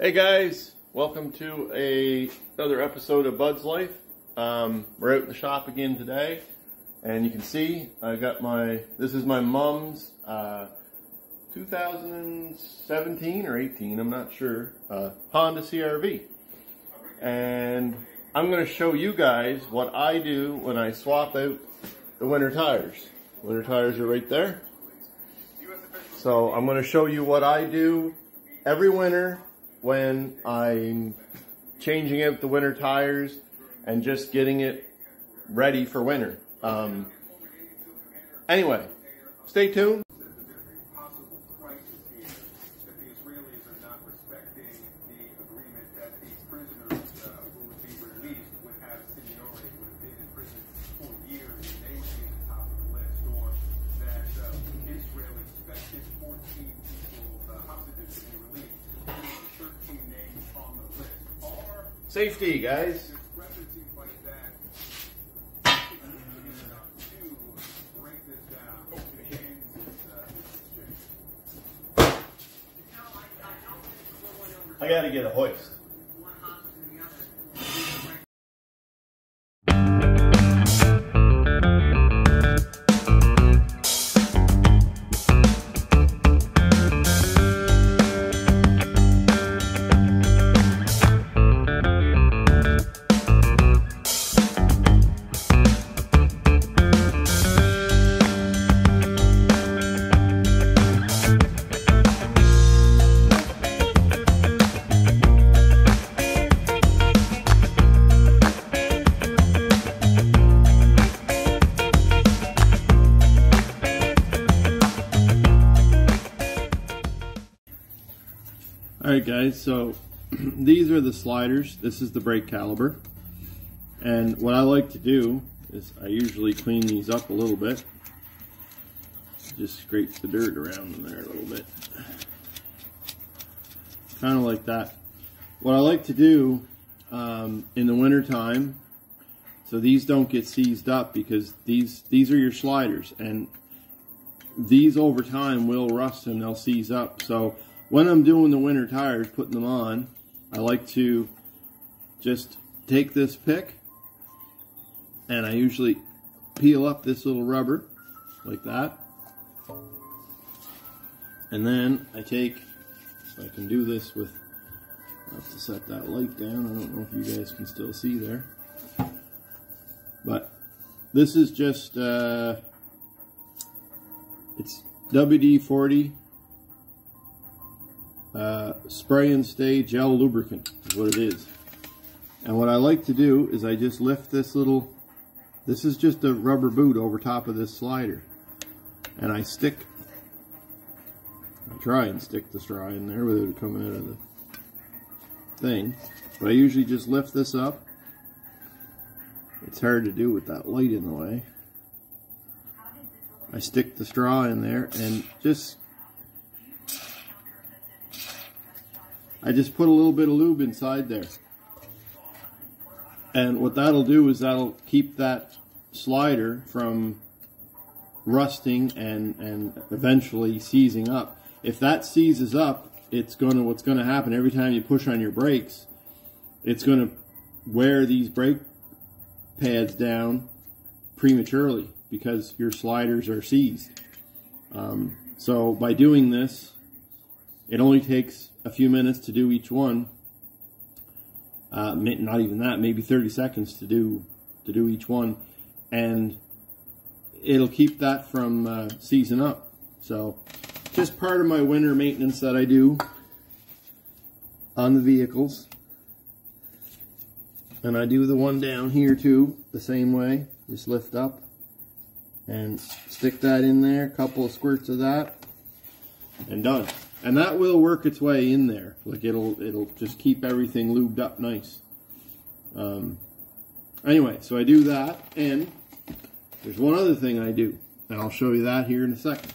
Hey guys, welcome to another episode of Bud's Life. We're out in the shop again today, and you can see I got this is my mom's 2017 or 18, I'm not sure, Honda CR-V. And I'm going to show you guys what I do when I swap out the winter tires. Winter tires are right there. So I'm going to show you what I do every winter when I'm changing out the winter tires and just getting it ready for winter. Anyway, stay tuned. Safety, guys. I gotta get a hoist. Alright guys, so these are the sliders. This is the brake caliper. And what I like to do is I usually clean these up a little bit. Just scrape the dirt around them there a little bit. Kind of like that. What I like to do in the winter time, so these don't get seized up, because these are your sliders, and these over time will rust and they'll seize up. So when I'm doing the winter tires, putting them on, I like to just take this pick and I usually peel up this little rubber like that. And then I take, if I can do this with, I have to set that light down. I don't know if you guys can still see there. But this is just, it's WD-40 spray and stay gel lubricant is what it is. And what I like to do is I just lift this little, this is just a rubber boot over top of this slider, and I try and stick the straw in there without it coming out of the thing, but I usually just lift this up. It's hard to do with that light in the way. I stick the straw in there and I just put a little bit of lube inside there. And what that'll do is that'll keep that slider from rusting and eventually seizing up. If that seizes up, what's gonna happen every time you push on your brakes, it's gonna wear these brake pads down prematurely because your sliders are seized. So by doing this, it only takes a few minutes to do each one. Not even that, maybe 30 seconds to do each one, and it'll keep that from seizing up. So just part of my winter maintenance that I do on the vehicles. And I do the one down here too, the same way. Just lift up and stick that in there, a couple of squirts of that, and done. And that will work its way in there. Like it'll just keep everything lubed up nice. Anyway, so I do that, and there's one other thing I do, and I'll show you that here in a second.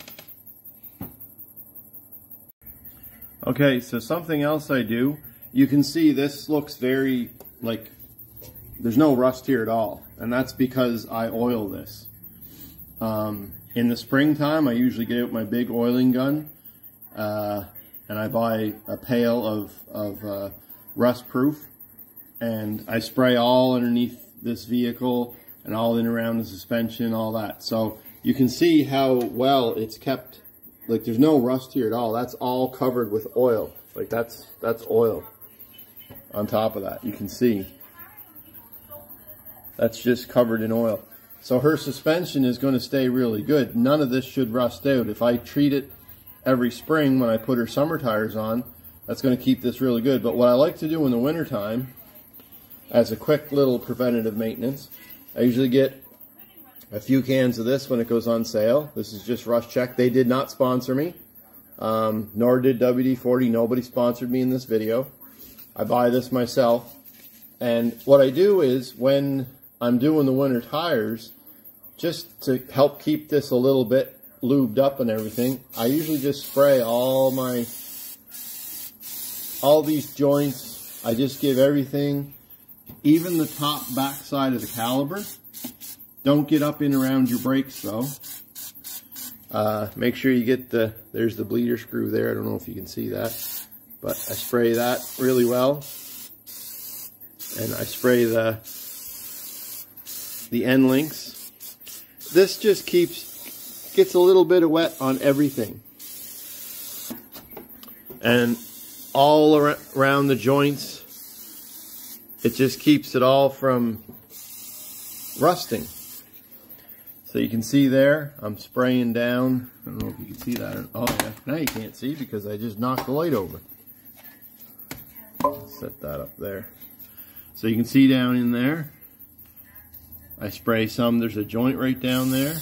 Okay, so something else I do, you can see this looks very, like, there's no rust here at all, and that's because I oil this. In the springtime, I usually get out my big oiling gun, and I buy a pail of rust proof, and I spray all underneath this vehicle and all in around the suspension, all that. So you can see how well it's kept. Like, there's no rust here at all. That's all covered with oil. Like, that's oil on top of that. You can see that's just covered in oil. So her suspension is going to stay really good. None of this should rust out. If I treat it every spring when I put her summer tires on, that's going to keep this really good. But what I like to do in the wintertime, as a quick little preventative maintenance, I usually get a few cans of this when it goes on sale. This is just Rust Check. They did not sponsor me, nor did WD-40. Nobody sponsored me in this video. I buy this myself. And what I do is, when I'm doing the winter tires, just to help keep this a little bit lubed up and everything, I usually just spray all these joints. I just give everything, even the top back side of the caliper. Don't get up in around your brakes though. Make sure you get there's the bleeder screw there. I don't know if you can see that, but I spray that really well. And I spray the end links. This just gets a little bit of wet on everything. And all around the joints, it just keeps it all from rusting. So you can see there, I'm spraying down. I don't know if you can see that. Oh yeah, now you can't see because I just knocked the light over. Set that up there. So you can see down in there, I spray some. There's a joint right down there.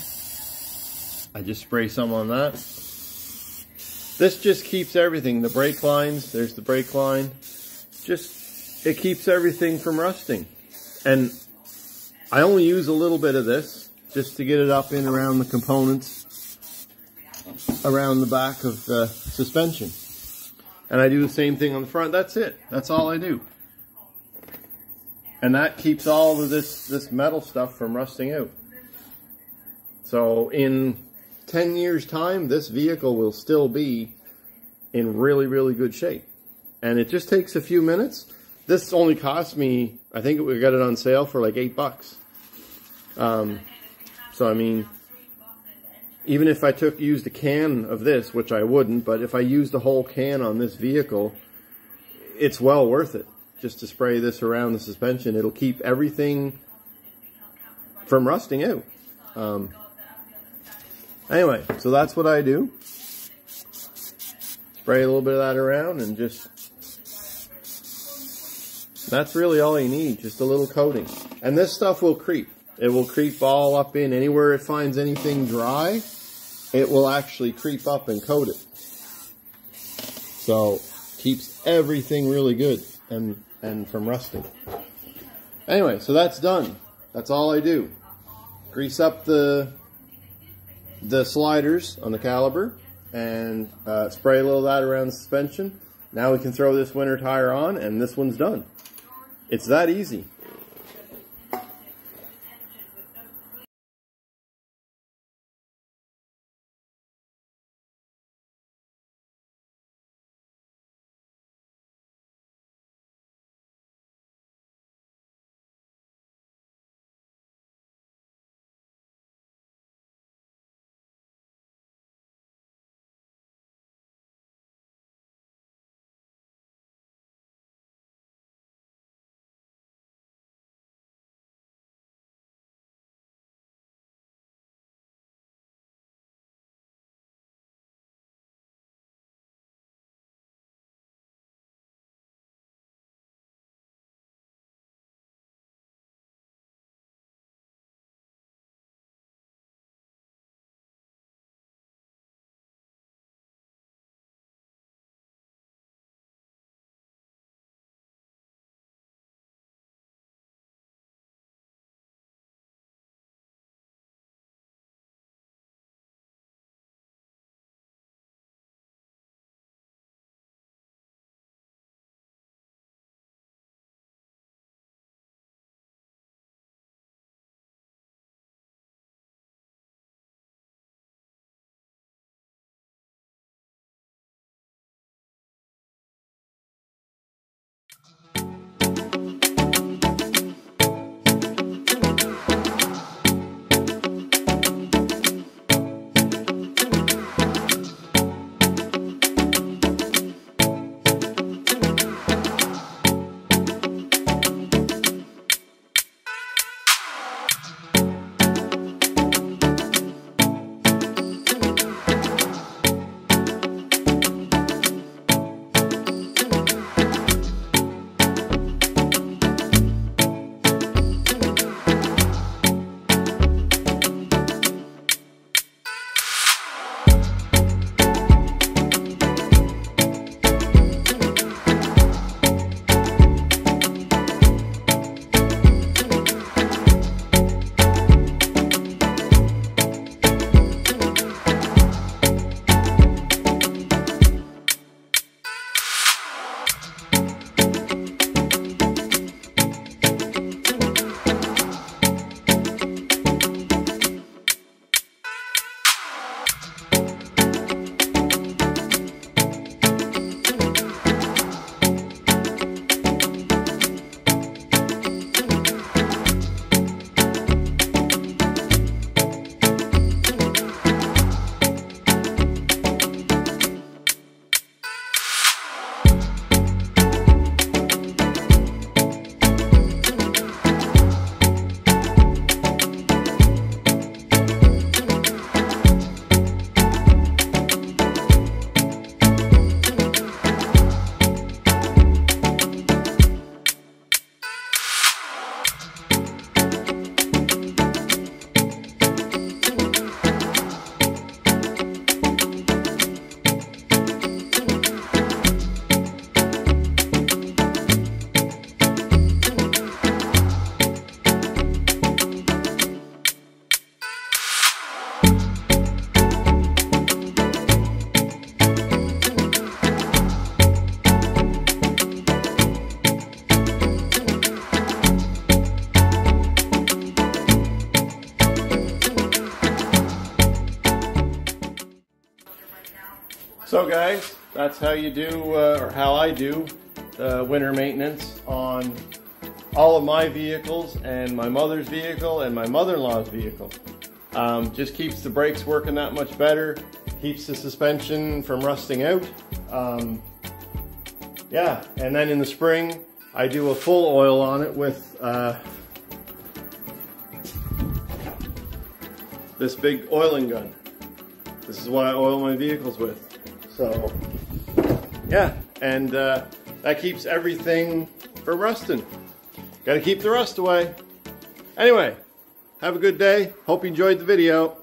I just spray some on that. This just keeps everything. The brake lines, there's the brake line. It keeps everything from rusting. And I only use a little bit of this just to get it up in around the components around the back of the suspension. And I do the same thing on the front. That's it. That's all I do. And that keeps all of this metal stuff from rusting out. So in 10 years' time, this vehicle will still be in really, really good shape. And it just takes a few minutes. This only cost me, I think we got it on sale for like $8. So I mean, even if I used a can of this, which I wouldn't, but if I used a whole can on this vehicle, it's well worth it. Just to spray this around the suspension. It'll keep everything from rusting out. Anyway, so that's what I do. Spray a little bit of that around and just... That's really all you need, just a little coating. And this stuff will creep. It will creep all up in. Anywhere it finds anything dry, it will actually creep up and coat it. So, keeps everything really good and from rusting. Anyway, so that's done. That's all I do. Grease up the sliders on the caliper and spray a little of that around the suspension. Now we can throw this winter tire on and this one's done. It's that easy. guys, that's how you do, or how I do, winter maintenance on all of my vehicles and my mother's vehicle and my mother-in-law's vehicle. Just keeps the brakes working that much better, keeps the suspension from rusting out. Yeah, and then in the spring, I do a full oil on it with this big oiling gun. This is what I oil my vehicles with. So, yeah, and that keeps everything from rusting. Got to keep the rust away. Anyway, have a good day. Hope you enjoyed the video.